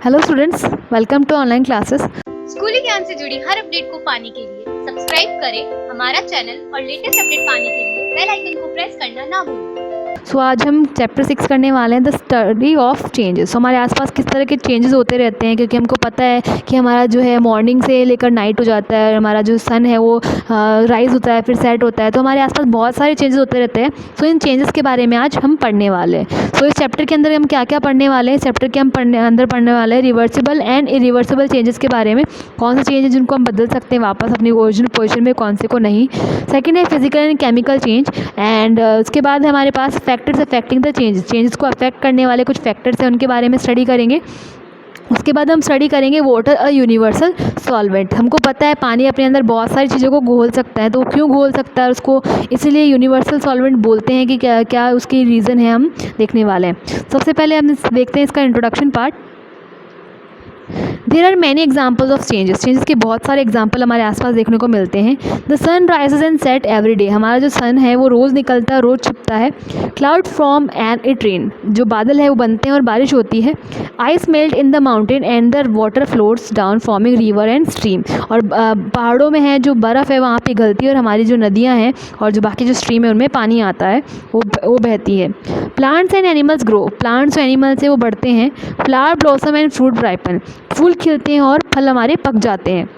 Hello students, welcome to online classes. स्कूली ज्ञान से जुड़ी हर अपडेट को पाने के लिए सब्सक्राइब करें हमारा चैनल और लेटेस्ट अपडेट पाने के लिए बेल आइकन को प्रेस करना ना भूलें। सो आज हम चैप्टर 6 करने वाले हैं, द स्टडी ऑफ चेंजेस। हमारे आसपास किस तरह के चेंजेस होते रहते हैं, क्योंकि हमको पता है कि हमारा जो है मॉर्निंग से लेकर नाइट हो जाता है और हमारा जो सन है वो राइज़ होता है फिर सेट होता है, तो हमारे आसपास बहुत सारे चेंजेस होते रहते हैं। सो इन चेंजेस के बारे में आज हम पढ़ने वाले हैं। सो इस चैप्टर के अंदर हम क्या क्या पढ़ने वाले हैं, चैप्टर के हम पढ़ने वाले हैं रिवर्सिबल एंड इरिवर्सिबल चेंजेस के बारे में। कौन से चेंज है जिनको हम बदल सकते हैं वापस अपनी ओरिजिनल पोजीशन में, कौन से को नहीं। सेकंड है physical and chemical change, and उसके बाद हमारे पास फैक्टर्स अफेक्टिंग द चेंजेस को अफेक्ट करने वाले कुछ फैक्टर्स हैं, उनके बारे में स्टडी करेंगे। उसके बाद हम स्टडी करेंगे वाटर अ यूनिवर्सल सॉल्वेंट। हमको पता है पानी अपने अंदर बहुत सारी चीज़ों को घोल सकता है, तो क्यों घोल सकता है उसको, इसलिए यूनिवर्सल सॉल्वेंट बोलते हैं कि क्या क्या उसकी रीज़न है, हम देखने वाले हैं। सबसे पहले हम देखते हैं इसका introduction part. There are many examples of changes के बहुत सारे एग्जाम्पल हमारे आसपास देखने को मिलते हैं। The sun rises and set every day, हमारा जो सन है वो रोज़ निकलता है, रोज़ छिपता है। Cloud form and it rain, जो बादल है वो बनते हैं और बारिश होती है। Ice melt in the mountain and the water floats down forming river and stream, और पहाड़ों में है जो बर्फ़ है वहाँ पिघलती है और हमारी जो नदियाँ हैं और जो बाकी जो स्ट्रीम है उनमें पानी आता है, वो बहती है। Plants and animals grow, plants और एनिमल्स है वो बढ़ते हैं। Flower blossom and fruit ripen, फूल खिलते हैं और फल हमारे पक जाते हैं।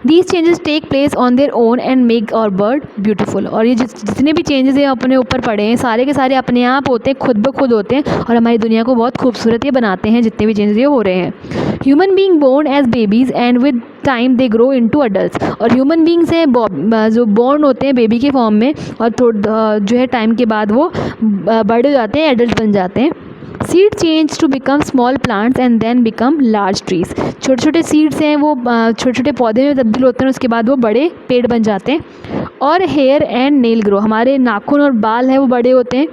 These changes take place on their own and make our world beautiful, और ये जितने भी चेंजेस हैं अपने ऊपर पड़े हैं सारे के सारे अपने आप होते हैं, खुद ब खुद होते हैं और हमारी दुनिया को बहुत खूबसूरत ये बनाते हैं जितने भी चेंजेस ये हो रहे हैं। Human being born as babies and with time they grow into adults, और ह्यूमन बींग्स हैं जो बॉर्न होते हैं बेबी के फॉर्म में और जो है टाइम के बाद वो बड़े हो जाते हैं, एडल्ट बन जाते हैं। Seed change to become small plants and then become large trees, छोटे छोटे सीड्स हैं वो छोटे छोटे पौधे में तब्दील होते हैं, उसके बाद वो बड़े पेड़ बन जाते हैं। और हेयर एंड नेल ग्रो, हमारे नाखून और बाल हैं वो बड़े होते हैं।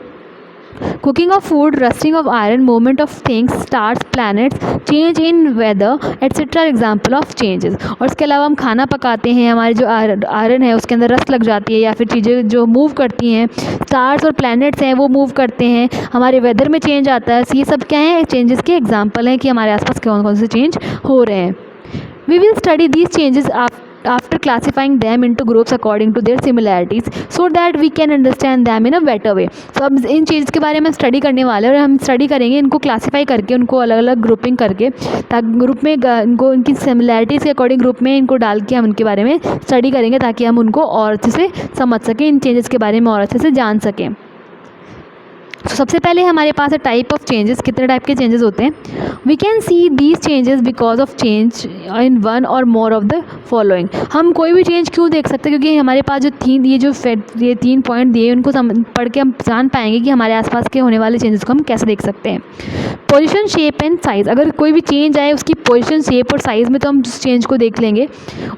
Cooking of food, rusting of iron, movement of things, stars, planets, change in weather etcetera example of changes. और इसके अलावा हम खाना पकाते हैं, हमारे जो आयरन है उसके अंदर रस्ट लग जाती है या फिर चीज़ें जो मूव करती हैं। स्टार्स और प्लैनेट्स हैं वो मूव करते हैं, हमारे वेदर में चेंज आता है। ये सब क्या है, चेंजेस के एग्जाम्पल हैं कि हमारे आसपास कौन कौन से चेंज हो रहे हैं। We will study these changes after classifying them into groups according to their similarities so that we can understand them in a better way। तो अब इन चीज़ के बारे में स्टडी करने वाले हैं और हम स्टडी करेंगे इनको क्लासीफाई करके, उनको अलग अलग ग्रुपिंग करके, ताकि ग्रुप में इनको उनकी सिमिलैरिटीज़ के अकॉर्डिंग ग्रुप में इनको डाल के हम उनके बारे में स्टडी करेंगे ताकि हम उनको और अच्छे से समझ सकें, इन चेंजेस के बारे में और अच्छे से जान सकें। तो सबसे पहले हमारे पास है टाइप ऑफ चेंजेस, कितने टाइप के चेंजेस होते हैं। We can see these changes because of change in one or more of the following, हम कोई भी चेंज क्यों देख सकते हैं, क्योंकि हमारे पास जो ये 3 पॉइंट दिए उनको पढ़ के हम जान पाएंगे कि हमारे आसपास के होने वाले चेंजेस को हम कैसे देख सकते हैं। पोजीशन, शेप एंड साइज़, अगर कोई भी चेंज आए उसकी पोजीशन, शेप और साइज़ में तो हम उस चेंज को देख लेंगे।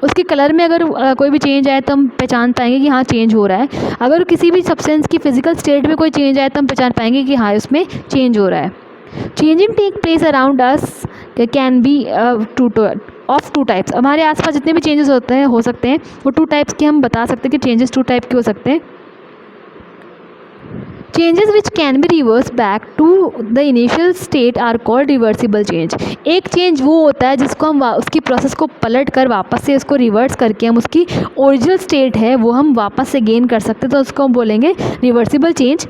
उसके कलर में अगर कोई भी चेंज आए तो हम पहचान पाएंगे कि हाँ चेंज हो रहा है। अगर किसी भी सब्सटेंस की फिजिकल स्टेट में कोई चेंज आए तो हम पहचान पाएंगे कि हाँ उसमें चेंज हो रहा है। Changing take place around us can be of 2 types, हमारे आसपास जितने भी चेंजेस हो सकते हैं वो 2 टाइप्स के हम बता सकते हैं कि चेंजेस 2 टाइप के हो सकते हैं। Changes which can be reverse back to the initial state are called reversible change. एक चेंज वो होता है जिसको हम उसकी प्रोसेस को पलट कर वापस से उसको रिवर्स करके हम उसकी ओरिजिनल स्टेट है वो हम वापस से गेन कर सकते हैं, तो उसको हम बोलेंगे reversible change.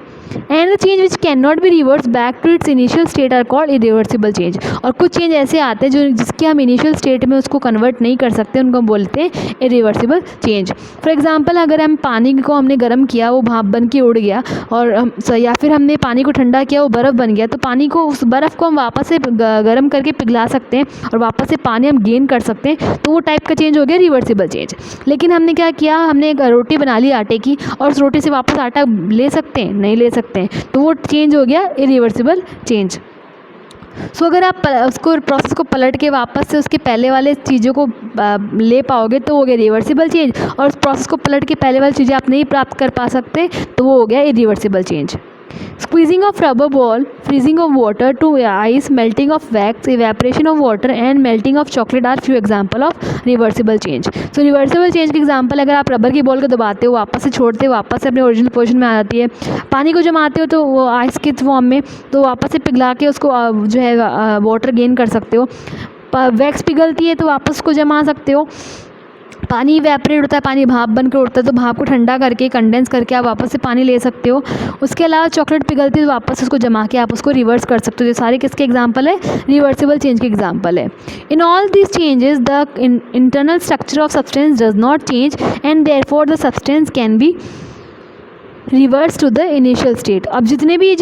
And the change which can not be reverse back to its initial state are called irreversible change. और कुछ चेंज ऐसे आते हैं जिसके हम इनिशियल स्टेट में उसको कन्वर्ट नहीं कर सकते, उनको हम बोलते हैं इरिवर्सिबल चेंज। फॉर एग्जाम्पल, अगर हम पानी को हमने गर्म किया, वो भाप बन के उड़ गया, और या फिर हमने पानी को ठंडा किया, वो बर्फ़ बन गया, तो पानी को उस बर्फ़ को हम वापस से गर्म करके पिघला सकते हैं और वापस से पानी हम गेन कर सकते हैं, तो वो टाइप का चेंज हो गया रिवर्सिबल चेंज। लेकिन हमने क्या किया, हमने एक रोटी बना ली आटे की और उस रोटी से वापस आटा ले सकते हैं, नहीं ले सकते हैं, तो वो चेंज हो गया इरिवर्सिबल चेंज। सो अगर आप उसको प्रोसेस को पलट के वापस से उसके पहले वाले चीज़ों को ले पाओगे तो वो हो गया रिवर्सिबल चेंज, और उस प्रोसेस को पलट के पहले वाली चीज़ें आप नहीं प्राप्त कर पा सकते तो वो हो गया irreversible change. Squeezing of rubber ball, freezing of water to ice, melting of wax, evaporation of water and melting of chocolate are few example of reversible change. So reversible change के example, अगर आप rubber की ball को दबाते हो, वापस से छोड़ते हो, वापस से अपने ओरिजिनल पोजीशन में आ जाती है. पानी को जमाते हो तो वो आइस के फॉर्म में, तो वापस से पिघला के उसको जो है वाटर गेन कर सकते हो. वैक्स पिघलती है तो वापस उसको जमा सकते हो. पानी इवेपरेट होता है, पानी भाप बनकर उड़ता है, तो भाप को ठंडा करके कंडेंस करके आप वापस से पानी ले सकते हो. उसके अलावा चॉकलेट पिघलती है तो वापस उसको जमा के आप उसको रिवर्स कर सकते हो. ये सारे किसके एग्जांपल है? रिवर्सिबल चेंज के एग्जांपल है. In all these changes the internal structure of substance does not change and therefore the substance can be reverse to the initial state. अब जितने भी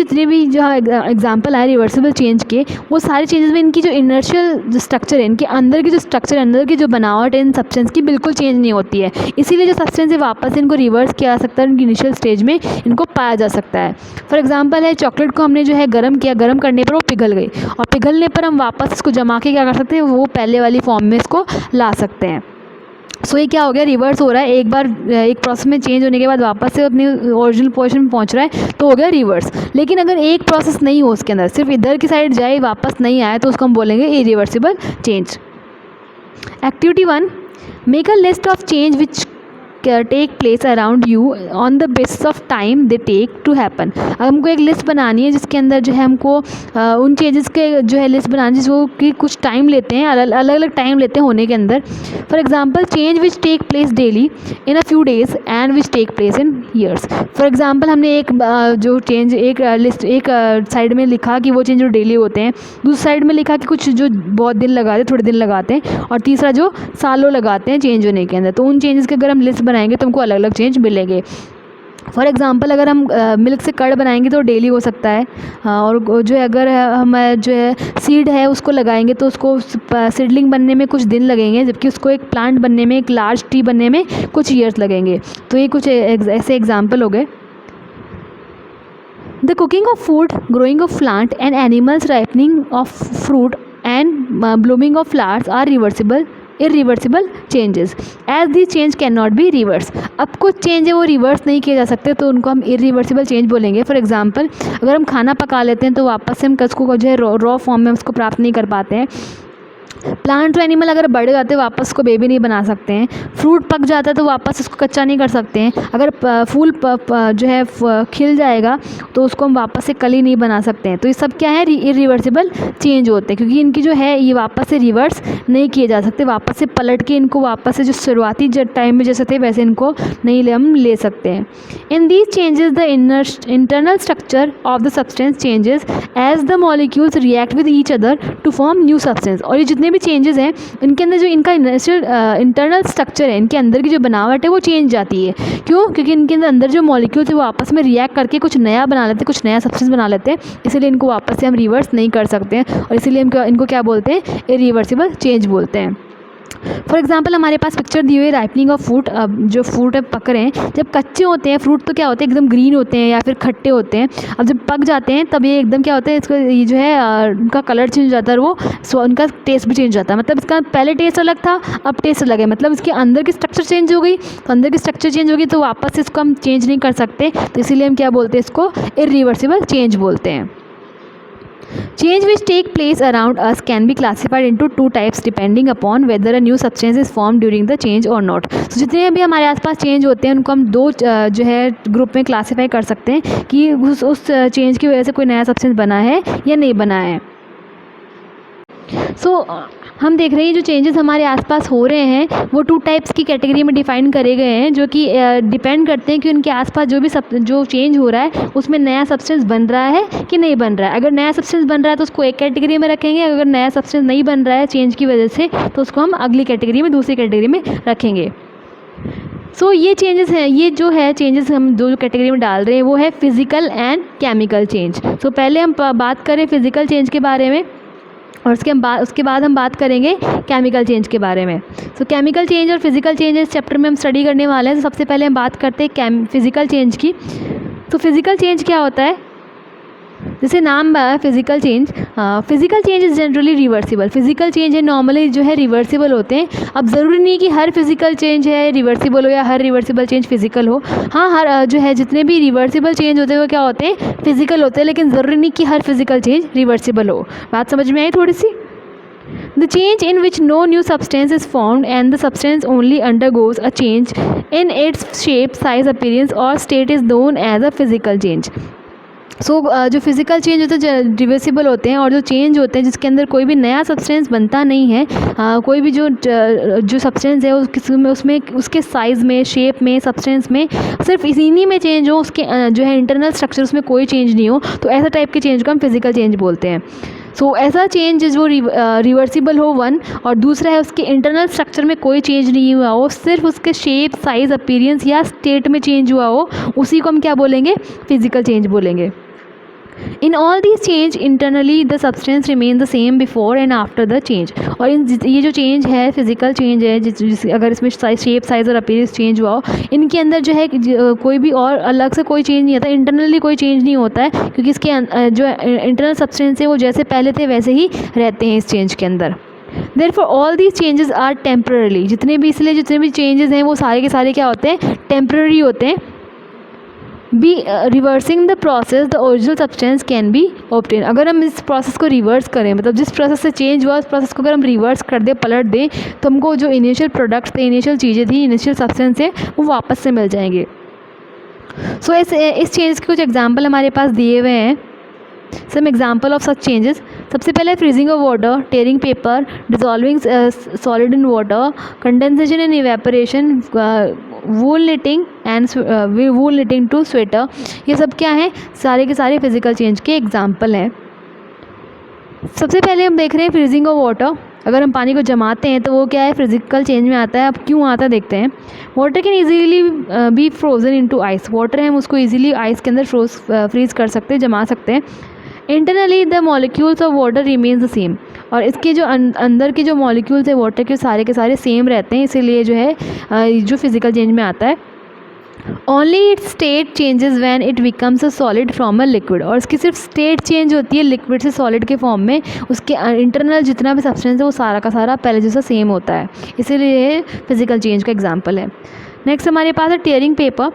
जो एग्जांपल है रिवर्सिबल चेंज के, वो सारे चेंजेस में इनकी जो इनर्शियल जो स्ट्रक्चर है, इनके अंदर की जो स्ट्रक्चर है, अंदर की जो बनावट है इन सब्सटेंस की बिल्कुल चेंज नहीं होती है. इसीलिए जो सब्सटेंस है वापस इनको रिवर्स किया जा सकता है, उनकी इनिशियल स्टेज में इनको पाया जा सकता है. फॉर एग्जाम्पल है, चॉकलेट को हमने जो है गर्म किया, गर्म करने पर वो पिघल गई, और पिघलने पर हम वापस इसको जमा के क्या कर सकते हैं, वो पहले वाली फॉर्म में इसको ला सकते हैं. सो ये क्या हो गया? रिवर्स हो रहा है. एक बार एक प्रोसेस में चेंज होने के बाद वापस से अपनी ओरिजिनल पोजीशन में पहुंच रहा है, तो हो गया रिवर्स. लेकिन अगर एक प्रोसेस नहीं हो उसके अंदर, सिर्फ इधर की साइड जाए वापस नहीं आए, तो उसको हम बोलेंगे irreversible change. Activity 1, make a list of change which take place around you on the basis of time they take to happen. अब हमको एक लिस्ट बनानी है जिसके अंदर जो है हमको उन चेंजेस के जो है लिस्ट बनानी है जो कि कुछ टाइम लेते हैं, अलग अलग टाइम लेते हैं होने के अंदर. For example, change which take place daily in a few days and which take place in years. For example, हमने एक जो चेंज एक लिस्ट एक साइड में लिखा कि वो चेंज जो डेली होते हैं, दूसरी साइड में लिखा कि कुछ जो बहुत दिन लगाते हैं, थोड़े दिन लगाते हैं, और तीसरा जो सालों लगाते हैं चेंज होने के अंदर. तो उन चेंजेस के अगर हम लिस्ट बनाएंगे तो हमको अलग अलग चेंज मिलेंगे. फॉर एग्जांपल, अगर हम मिल्क से कर्ड बनाएंगे तो डेली हो सकता है, और जो है अगर हम जो है सीड है उसको लगाएंगे तो उसको सीडलिंग बनने में कुछ दिन लगेंगे, जबकि उसको एक प्लांट बनने में, एक लार्ज ट्री बनने में कुछ ईयर्स लगेंगे. तो ये कुछ ऐसे एग्जांपल हो गए. The cooking of food, growing of plant and animals, ripening of fruit and blooming of flowers are irreversible changes as these change cannot be reverse. अब कुछ चेंज है वो रिवर्स नहीं किए जा सकते, तो उनको हम irreversible चेंज बोलेंगे. फॉर एग्जांपल, अगर हम खाना पका लेते हैं तो वापस से हम उसको जो है रॉ फॉर्म में उसको प्राप्त नहीं कर पाते हैं. प्लांट और एनिमल अगर बढ़ जाते हैं वापस को बेबी नहीं बना सकते हैं. फ्रूट पक जाता है तो वापस इसको कच्चा नहीं कर सकते हैं. अगर फूल जो है खिल जाएगा तो उसको हम वापस से कली नहीं बना सकते हैं. तो ये सब क्या है? इरिवर्सिबल चेंज होते हैं, क्योंकि इनकी जो है ये वापस से रिवर्स नहीं किए जा सकते. वापस से पलट के इनको वापस से जो शुरुआती टाइम में जैसे थे वैसे इनको नहीं हम ले सकते हैं. In these changes the internal structure of the substance changes as the molecules react with each other to form new substance. और ये जितने भी चेंजेस हैं इनके अंदर जो इनका इंटरनल स्ट्रक्चर है, इनके अंदर की जो बनावट है वो चेंज जाती है. क्यों? क्योंकि इनके अंदर जो मॉलिक्यूल्स है वो आपस में रिएक्ट करके कुछ नया बना लेते हैं, कुछ नया सब्सटेंस बना लेते हैं. इसीलिए इनको वापस से हम रिवर्स नहीं कर सकते हैं, और इसीलिए हम इनको क्या बोलते हैं? इरिवर्सिबल चेंज बोलते हैं. फॉर एग्जाम्पल, हमारे पास पिक्चर दी हुई है राइपनिंग ऑफ फ्रूट. अब जो फ्रूट है पक रहे हैं, जब कच्चे होते हैं फ्रूट तो क्या होते हैं? एकदम ग्रीन होते हैं या फिर खट्टे होते हैं. अब जब पक जाते हैं तब ये एकदम क्या होता है? इसको ये जो है उनका कलर चेंज हो जाता है, और वो उनका टेस्ट भी चेंज हो जाता है. मतलब इसका पहले टेस्ट अलग था, अब टेस्ट अलग है. मतलब इसके अंदर की स्ट्रक्चर चेंज हो गई, तो अंदर की स्ट्रक्चर चेंज होगी तो वापस से इसको हम चेंज नहीं कर सकते. तो इसीलिए हम क्या बोलते हैं? इसको इरिवर्सिबल चेंज बोलते हैं. Change which take place around us can be classified into two types depending upon whether a new substance is formed during the change or not. So जितने भी हमारे आसपास चेंज होते हैं उनको हम दो जो है ग्रुप में क्लासीफाई कर सकते हैं कि उस चेंज की वजह से कोई नया सब्सटेंस बना है या नहीं बना है. सो हम देख रहे हैं जो चेंजेस हमारे आसपास हो रहे हैं वो टू टाइप्स की कैटेगरी में डिफाइन करे गए हैं, जो कि डिपेंड करते हैं कि उनके आसपास जो चेंज हो रहा है उसमें नया सब्सटेंस बन रहा है कि नहीं बन रहा है. अगर नया सब्सटेंस बन रहा है तो उसको एक कैटेगरी में रखेंगे, अगर नया सब्सटेंस नहीं बन रहा है चेंज की वजह से तो उसको हम अगली कैटेगरी में, दूसरी कैटेगरी में रखेंगे. सो ये चेंजेस हैं, ये जो है चेंजेस हम दो कैटेगरी में डाल रहे हैं वो है फिजिकल एंड केमिकल चेंज. सो पहले हम बात करें फिजिकल चेंज के बारे में, और उसके बाद हम बात करेंगे केमिकल चेंज के बारे में. सो केमिकल चेंज और फिजिकल चेंज इस चैप्टर में हम स्टडी करने वाले हैं. तो सबसे पहले हम बात करते हैं फिजिकल चेंज की. तो फिजिकल चेंज क्या होता है? जैसे नाम physical change is generally reversible. Physical change है नॉर्मली जो है रिवर्सिबल होते हैं। अब ज़रूरी नहीं कि हर फिजिकल चेंज है रिवर्सिबल हो या हर रिवर्सिबल चेंज फिजिकल हो। हाँ, हर जो है जितने भी रिवर्सिबल चेंज होते हैं वो क्या होते हैं, फिजिकल होते हैं, लेकिन ज़रूरी नहीं कि हर फिजिकल चेंज रिवर्सिबल हो। बात समझ में आई थोड़ी सी? The change in which no new substance is formed and the substance only undergoes a change in its shape, size, appearance or state is known as a physical change. जो physical change होते हैं reversible होते हैं, और जो change होते हैं जिसके अंदर कोई भी नया सब्सटेंस बनता नहीं है, कोई भी जो सब्सटेंस है उसमें उसके साइज़ में, शेप में, सब्सटेंस में सिर्फ इसी में चेंज हो, उसके जो है इंटरनल स्ट्रक्चर उसमें कोई चेंज नहीं हो, तो ऐसा टाइप के चेंज को हम फिज़िकल चेंज बोलते हैं। ऐसा चेंज जो रिवर्सिबल हो वन, और दूसरा है उसके इंटरनल स्ट्रक्चर में कोई चेंज नहीं हुआ हो, सिर्फ उसके शेप, साइज़, अपीयरेंस या स्टेट में चेंज हुआ हो, उसी को हम क्या बोलेंगे, फिज़िकल चेंज बोलेंगे। In all these change internally the substance remain the same before and after the change। और ये जो चेंज है फिजिकल चेंज है, अगर इसमें शेप, साइज़ और अपीयरेंस चेंज हुआ हो, इनके अंदर जो है कोई भी और अलग से कोई चेंज नहीं आता, इंटरनली कोई चेंज नहीं होता है, क्योंकि इसके जो इंटरनल सब्सटेंस है वो जैसे पहले थे वैसे ही रहते हैं इस चेंज के अंदर। Therefore all these changes are temporarily। जितने भी चेंजेस हैं वो सारे के सारे क्या होते हैं, टेम्पररी होते हैं। By reversing the process the original substance can be obtain. अगर हम इस प्रोसेस को रिवर्स करें, मतलब जिस प्रोसेस से चेंज हुआ उस प्रोसेस को अगर हम रिवर्स कर दें, पलट दें, तो हमको जो इनिशियल प्रोडक्ट्स थे, इनिशियल चीज़ें थी, इनिशियल सब्सटेंस है, वो वापस से मिल जाएंगे। इस चेंज के कुछ एग्जाम्पल हमारे पास दिए हुए हैं। Some example of such changes. सबसे पहले freezing of water, tearing paper, dissolving solid in water, condensation and evaporation, wool knitting to sweater. ये सब क्या है, सारे के सारे फिजिकल चेंज के एग्जाम्पल हैं। सबसे पहले हम देख रहे हैं फ्रीजिंग ऑफ वाटर। अगर हम पानी को जमाते हैं तो वो क्या है, फिजिकल चेंज में आता है। अब क्यों आता है देखते हैं। Water can easily B frozen into ice. Water है, हम उसको ईजिली आइस के अंदर फ्रीज कर सकते हैं, जमा सकते हैं। Internally the molecules of water remains the same. और इसके जो अंदर के जो मॉलिक्यूल्स है वाटर के सारे सेम रहते हैं, इसीलिए जो है जो फिजिकल चेंज में आता है। Only it's state changes when it becomes a solid from a liquid. और इसकी सिर्फ स्टेट चेंज होती है लिक्विड से सॉलिड के फॉर्म में। उसके इंटरनल जितना भी सब्सटेंस है वो सारा का सारा पहले जैसा सेम होता है, इसीलिए फिजिकल चेंज का एग्जाम्पल है। नेक्स्ट हमारे पास है टेयरिंग पेपर।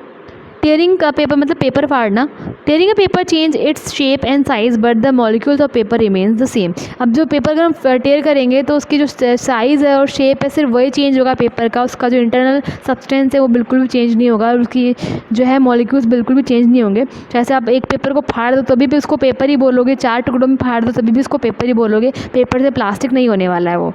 टेयरिंग का पेपर मतलब पेपर फाड़ना। Tearing a paper change its shape and size but the molecules of paper remains the same. अब जो पेपर अगर हम टेयर करेंगे तो उसकी जो साइज़ है और शेप है सिर्फ वही चेंज होगा पेपर का, उसका जो इंटरनल सब्सटेंस है वो बिल्कुल भी चेंज नहीं होगा, और उसकी जो है मॉलिक्यूल्स बिल्कुल भी चेंज नहीं होंगे। जैसे आप एक पेपर को फाड़ दो तभी भी उसको पेपर ही बोलोगे, 4 टुकड़ों में फाड़ दो तभी भी उसको पेपर ही बोलोगे, पेपर से प्लास्टिक नहीं होने वाला है वो।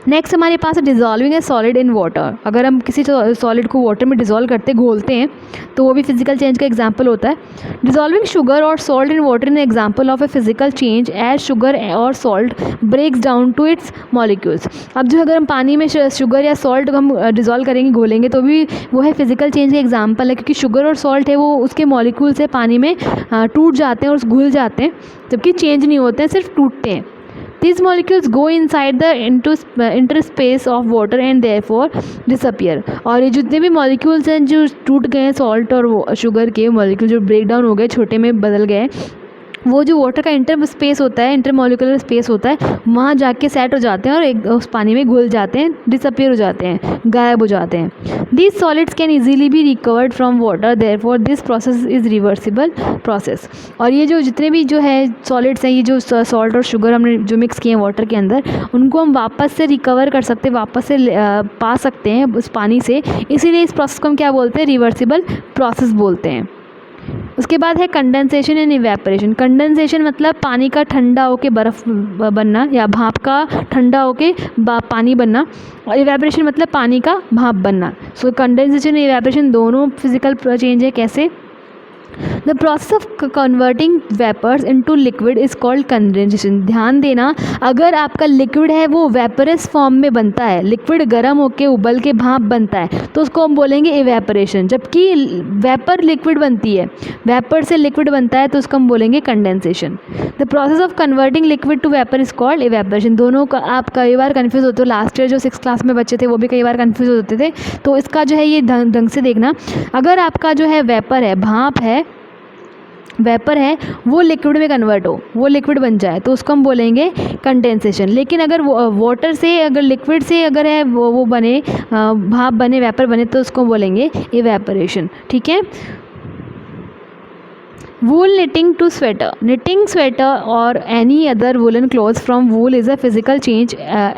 नेक्स्ट हमारे पास है डिज़ोल्विंग ए सॉलिड इन वाटर। अगर हम किसी सॉलिड को वाटर में डिज़ोल्व करते घोलते हैं तो वो भी फिजिकल चेंज का एग्जांपल होता है। डिज़ोल्विंग शुगर और salt in water in example of a physical change as sugar और salt breaks down to its molecules. अब जो अगर हम पानी में शुगर या सॉल्ट को हम डिज़ोल्व करेंगे, घोलेंगे, तो भी वो है फिजिकल चेंज का एग्जाम्पल है, क्योंकि शुगर और सॉल्ट है वो उसके मॉलिक्यूल्स है पानी में टूट जाते हैं और घुल जाते हैं, जबकि चेंज नहीं होते हैं, सिर्फ टूटते हैं। These molecules go inside the interspace of water and therefore disappear। और ये जितने भी molecules हैं जो टूट गए हैं सॉल्ट और शुगर के मॉलिक्यूल जो ब्रेक डाउन हो गए, छोटे में बदल गए, वो जो वाटर का इंटर स्पेस होता है, इंटरमोलिकुलर स्पेस होता है, वहाँ जाके सेट हो जाते हैं और उस पानी में घुल जाते हैं, डिसअपियर हो जाते हैं, गायब हो जाते हैं। These solids can easily be recovered from water, therefore this process is reversible process. और ये जो जितने भी जो है सॉलिड्स हैं, ये जो सॉल्ट और शुगर हमने जो मिक्स किए हैं वाटर के अंदर, उनको हम वापस से रिकवर कर सकते हैं, वापस से पा सकते हैं उस पानी से, इसीलिए इस प्रोसेस को हम क्या बोलते हैं, रिवर्सिबल प्रोसेस बोलते हैं। उसके बाद है कंडेंसेशन एंड इवेपोरेशन। कंडेंसेशन मतलब पानी का ठंडा होके बर्फ़ बनना या भाप का ठंडा होके पानी बनना, और इवेपोरेशन मतलब पानी का भाप बनना। सो कंडेंसेशन इवेपोरेशन दोनों फिजिकल चेंज है। कैसे? The process of converting vapours into liquid is called condensation. ध्यान देना, अगर आपका लिक्विड है वो वेपरस फॉर्म में बनता है, लिक्विड गर्म होकर उबल के भाप बनता है, तो उसको हम बोलेंगे इवेपोरेशन। जबकि वेपर लिक्विड बनती है, वेपर से लिक्विड बनता है, तो उसको हम बोलेंगे condensation. The process of converting liquid to vapour is called evaporation. दोनों का आप कई बार कन्फ्यूज़ होते हो, लास्ट ईयर जो 6th क्लास में बच्चे थे वो भी कई बार कन्फ्यूज़ होते थे, तो इसका जो है ये ढंग से देखना। अगर आपका जो है वेपर है, भाप है, वेपर है वो लिक्विड में कन्वर्ट हो, वो लिक्विड बन जाए, तो उसको हम बोलेंगे कंडेंसेशन। लेकिन अगर वाटर से, अगर लिक्विड से अगर है वो बने, भाप बने, वेपर बने, तो उसको बोलेंगे इवेपोरेशन। ठीक है। Wool knitting to sweater. Knitting sweater or any other woolen clothes from wool is a physical change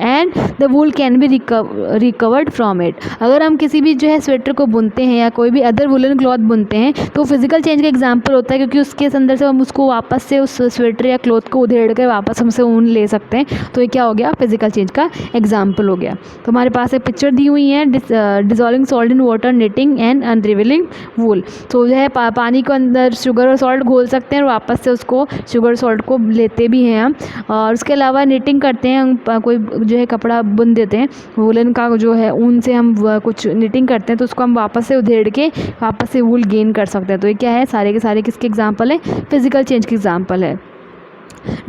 and the wool can be recovered from it. अगर हम किसी भी जो है स्वेटर को बुनते हैं या कोई भी अदर वुलन क्लॉथ बुनते हैं तो फिजिकल चेंज का एग्जांपल होता है, क्योंकि उसके अंदर से हम उसको वापस से उस स्वेटर या क्लॉथ को उधेड़ कर वापस हमसे ऊन ले सकते हैं। तो ये क्या हो गया, फिजिकल चेंज का एग्जाम्पल हो गया। तो हमारे पास एक पिक्चर दी हुई है, dissolving salt in water, knitting and unravelling wool. तो जो है पानी को अंदर शुगर और सॉल्ट घोल सकते हैं और वापस से उसको शुगर सॉल्ट को लेते भी हैं हम। और उसके अलावा निटिंग करते हैं हम, कोई जो है कपड़ा बुन देते हैं वूलन का, जो है ऊन से हम कुछ निटिंग करते हैं तो उसको हम वापस से उधेड़ के वापस से वूल गेन कर सकते हैं। तो ये क्या है, सारे के सारे किसके एग्जाम्पल है, फिजिकल चेंज के एग्जाम्पल है।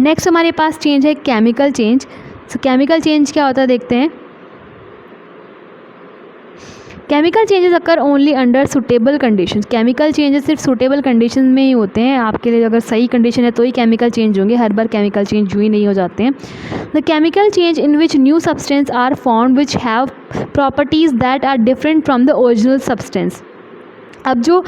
नेक्स्ट हमारे पास चेंज है केमिकल चेंज। केमिकल चेंज क्या होता है देखते हैं। केमिकल चेंजेस अकर only under suitable conditions. Chemical changes सिर्फ सुटेबल कंडीशन में ही होते हैं, आपके लिए अगर सही कंडीशन है तो ही केमिकल चेंज होंगे, हर बार केमिकल चेंज ही नहीं हो जाते हैं। The chemical change in which new substance are formed which have properties that are different from the original substance. अब जो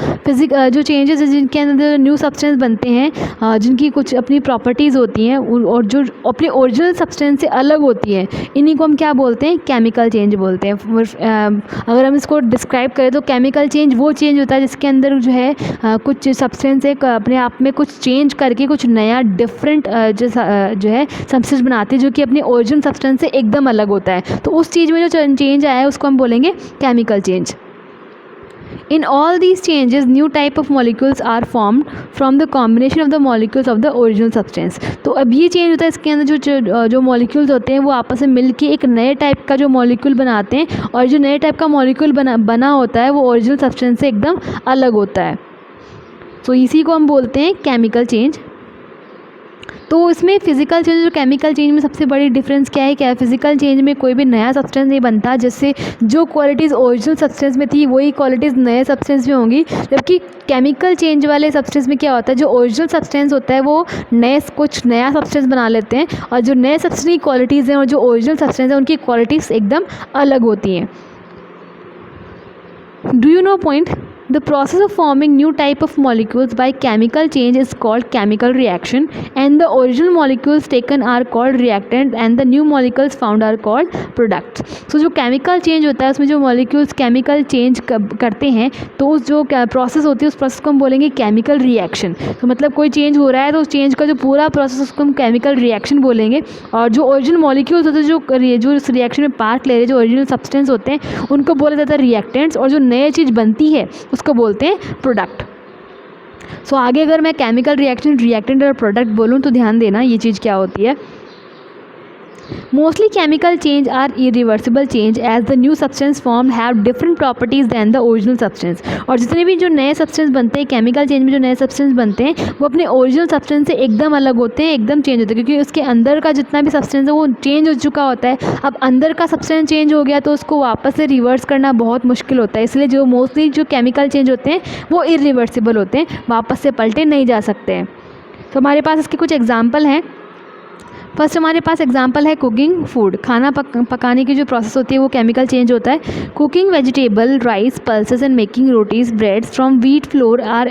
जो चेंजेस है जिनके अंदर न्यू सब्सटेंस बनते हैं, जिनकी कुछ अपनी प्रॉपर्टीज़ होती हैं और जो अपने ओरिजिनल सब्सटेंस से अलग होती है, इन्हीं को हम क्या बोलते हैं, केमिकल चेंज बोलते हैं। अगर हम इसको डिस्क्राइब करें तो केमिकल चेंज वो चेंज होता है जिसके अंदर जो है कुछ सब्सटेंस एक अपने आप में कुछ चेंज करके कुछ नया डिफरेंट जो है सब्सटेंस बनाती है, जो कि अपने ओरिजिनल सब्सटेंस से एकदम अलग होता है। तो उस चीज़ में जो चेंज आया है उसको हम बोलेंगे chemical change. In all these changes, new type of molecules are formed from the combination of the molecules of the original substance. तो अब ये चेंज होता है, इसके अंदर जो मॉलिक्यूल्स होते हैं वो आपस में मिलके एक नए टाइप का जो मॉलिक्यूल बनाते हैं, और जो नए टाइप का मॉलिक्यूल बना होता है वो ओरिजिनल सब्सटेंस से एकदम अलग होता है। तो इसी को हम बोलते हैं केमिकल चेंज। तो इसमें फिजिकल चेंज और केमिकल चेंज में सबसे बड़ी डिफरेंस क्या है, क्या फिजिकल चेंज में कोई भी नया सब्सटेंस नहीं बनता, जिससे जो क्वालिटीज़ ओरिजिनल सब्सटेंस में थी वही क्वालिटीज़ नए सब्सटेंस में होंगी। जबकि केमिकल चेंज वाले सब्सटेंस में क्या होता है, जो ओरिजिनल सब्सटेंस होता है वो कुछ नया सब्सटेंस बना लेते हैं, और जो नए सब्सटेंस की क्वालिटीज़ हैं और जो ओरिजिनल सब्सटेंस है उनकी क्वालिटीज़ एकदम अलग होती हैं। Do you know point? The process of forming new type of molecules by chemical change is called chemical reaction, and the original molecules taken are called reactant and the new molecules found are called products. So जो chemical change होता है उसमें जो molecules chemical change करते हैं तो उस जो process होती है उस process को हम बोलेंगे chemical reaction। तो मतलब कोई change हो रहा है तो उस change का जो पूरा process उसको हम chemical reaction बोलेंगे, और जो original molecules होते हैं जो इस reaction में part ले रहे हैं, जो original substance होते हैं उनको बोला जाता है reactants, और जो नई चीज़ बनती है उसको बोलते हैं प्रोडक्ट। सो आगे अगर मैं केमिकल रिएक्शन, रिएक्टेंट और प्रोडक्ट बोलूँ तो ध्यान देना ये चीज़ क्या होती है। Mostly chemical change are irreversible change as the new substance formed have different properties than the original substance। और जितने भी जो नए सब्सटेंस बनते हैं केमिकल चेंज में, जो नए सब्सटेंस बनते हैं वो अपने ओरिजिनल सब्सटेंस से एकदम अलग होते हैं, एकदम चेंज होते हैं, क्योंकि उसके अंदर का जितना भी सब्सटेंस है वो चेंज हो चुका होता है। अब अंदर का सब्सटेंस चेंज हो गया तो उसको वापस से रिवर्स करना बहुत मुश्किल होता है, इसलिए जो मोस्टली जो केमिकल चेंज होते हैं वो इरिवर्सिबल होते हैं, वापस से पलटे नहीं जा सकते हैं। तो हमारे पास इसके कुछ एग्जाम्पल हैं। फर्स्ट हमारे पास एग्जांपल है कुकिंग फूड। खाना पकाने की जो प्रोसेस होती है वो केमिकल चेंज होता है। Cooking vegetable, rice, pulses and making rotis, breads from wheat flour are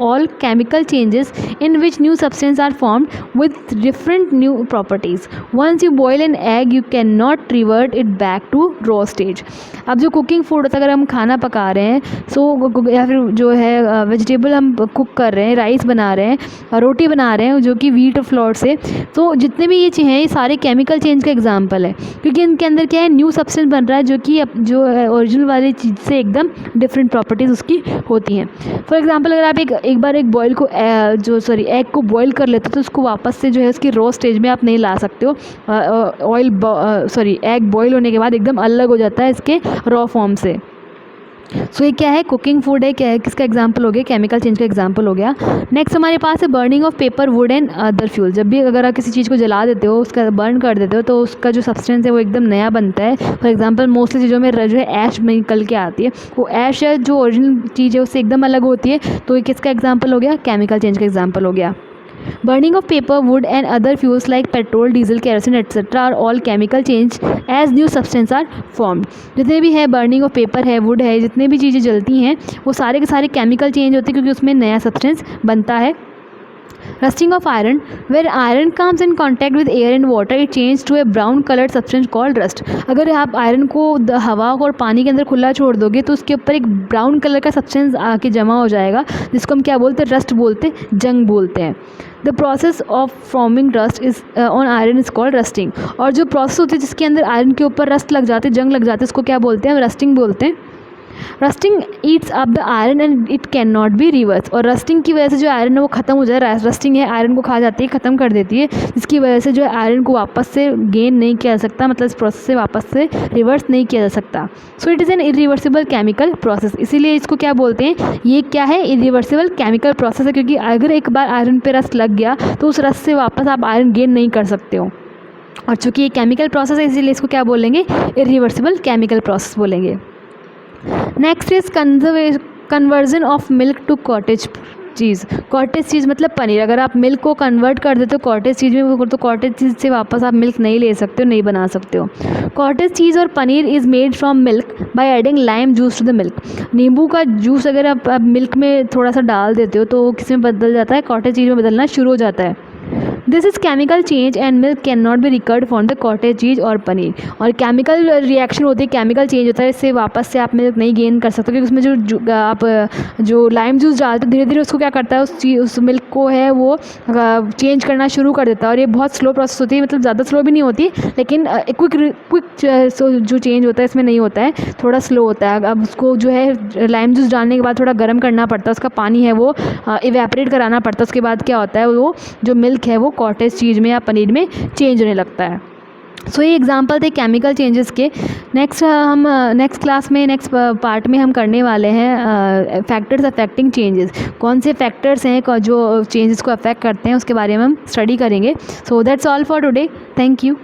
all chemical changes in which new substances are formed with different new properties. Once you boil an egg, you cannot revert it back to raw stage. अब जो cooking food होता है, अगर हम खाना पका रहे हैं या फिर जो है वेजिटेबल हम कुक कर रहे हैं, राइस बना रहे हैं, रोटी बना रहे हैं जो कि व्हीट फ्लोर से, तो जितने भी ये चीज़ें हैं ये सारे केमिकल चेंज का एग्जाम्पल है, क्योंकि इनके अंदर क्या है, न्यू सब्सटेंस बन रहा है जो कि जो ओरिजिनल वाली चीज़ से एकदम डिफरेंट प्रॉपर्टीज़ उसकी होती हैं। फॉर एग्जाम्पल अगर आप एक बार एक बॉयल को एग को बॉयल कर लेते हो तो उसको वापस से जो है उसकी रॉ स्टेज में आप नहीं ला सकते हो। एग बॉयल होने के बाद एकदम अलग हो जाता है इसके रॉ फॉर्म से। सो ये क्या है, कुकिंग फूड है, क्या है, किसका एग्जांपल हो गया, केमिकल चेंज का एग्जांपल हो गया। नेक्स्ट हमारे पास है burning of paper, would and other fuel. जब भी अगर आप किसी चीज़ को जला देते हो, उसका बर्न कर देते हो, तो उसका जो सब्सटेंस है वो एकदम नया बनता है। फॉर एग्जांपल मोस्टली चीज़ों में जो है ऐश निकल के आती है, वो ऐश है जो ओरिजिनल चीज़ है उससे एकदम अलग होती है। तो ये किसका एग्जाम्पल हो गया, केमिकल चेंज का एग्जाम्पल हो गया। Burning of paper, wood and other fuels like petrol, diesel, kerosene etc. are all chemical change as new substance are formed। जितने भी है बर्निंग ऑफ पेपर है, वुड है, जितने भी चीज़ें जलती हैं वो सारे के सारे केमिकल चेंज होते हैं क्योंकि उसमें नया सब्सटेंस बनता है। Rusting of iron, where iron comes in contact with air and water, it changes to a brown colored substance called rust। अगर आप आयरन को हवा और पानी के अंदर खुला छोड़ दोगे तो उसके ऊपर एक ब्राउन कलर का सब्सटेंस आके जमा हो जाएगा, जिसको हम क्या बोलते हैं, रस्ट बोलते हैं, जंग बोलते हैं। The process of forming rust is on iron is called rusting. और जो प्रोसेस होती है जिसके अंदर आयरन के ऊपर रस्ट लग जाते, जंग लग जाते, उसको क्या बोलते हैं, रस्टिंग बोलते हैं। Rusting Yeats up the iron and it can not be reverse. और रस्टिंग की वजह से जो आयरन है वो ख़त्म हो जाए, रस्टिंग है आयरन को खा जाती है, ख़त्म कर देती है, जिसकी वजह से जो है आयरन को वापस से गेन नहीं किया जा सकता, मतलब इस प्रोसेस से वापस से रिवर्स नहीं किया जा सकता। So it is an irreversible chemical process. इसीलिए इसको क्या बोलते हैं, ये क्या है, इरिवर्सिबल केमिकल प्रोसेस है, क्योंकि अगर एक बार आयरन पे रस्ट लग गया तो उस रस्ट से वापस आप आयरन गेन नहीं कर सकते हो। और चूँकि ये केमिकल प्रोसेस है इसीलिए इसको क्या बोलेंगे, इरिवर्सिबल केमिकल प्रोसेस बोलेंगे। Next is conversion of milk to cottage cheese. Cottage cheese मतलब पनीर। अगर आप मिल्क को कन्वर्ट कर देते हो कॉटेज चीज़ में, तो कॉटेज चीज़ से वापस आप मिल्क नहीं ले सकते हो, नहीं बना सकते हो। कॉटेज चीज़ और paneer is made from milk by adding lime juice to the milk. नींबू का जूस अगर आप मिल्क में थोड़ा सा डाल देते हो तो वो किस में बदल जाता है, कॉटेज चीज़ में बदलना शुरू हो जाता है। This is chemical change and milk can not be recovered from the cottage cheese और पनीर। और केमिकल रिएक्शन होती है, केमिकल चेंज होता है, इससे वापस से आप मिल्क नहीं गेन कर सकते, क्योंकि उसमें आप जो लाइम जूस डालते हो धीरे धीरे उसको क्या करता है, उस मिल्क को है वो चेंज करना शुरू कर देता है। और ये बहुत स्लो प्रोसेस होती है, मतलब ज़्यादा स्लो भी नहीं होती, लेकिन क्विक जो चेंज होता है इसमें नहीं होता है, थोड़ा स्लो होता है। अब उसको जो है लाइम जूस डालने के बाद थोड़ा गर्म करना पड़ता है, उसका पानी है वो इवेपोरेट कराना पड़ता है, उसके बाद क्या होता है, वो जो मिल्क है वो कॉटेज चीज़ में या पनीर में चेंज होने लगता है। सो ये एग्जांपल थे केमिकल चेंजेस के। नेक्स्ट क्लास में, नेक्स्ट पार्ट में हम करने वाले हैं फैक्टर्स अफेक्टिंग चेंजेस। कौन से फैक्टर्स हैं जो चेंजेस को अफेक्ट करते हैं उसके बारे में हम स्टडी करेंगे। So that's all for today. Thank you.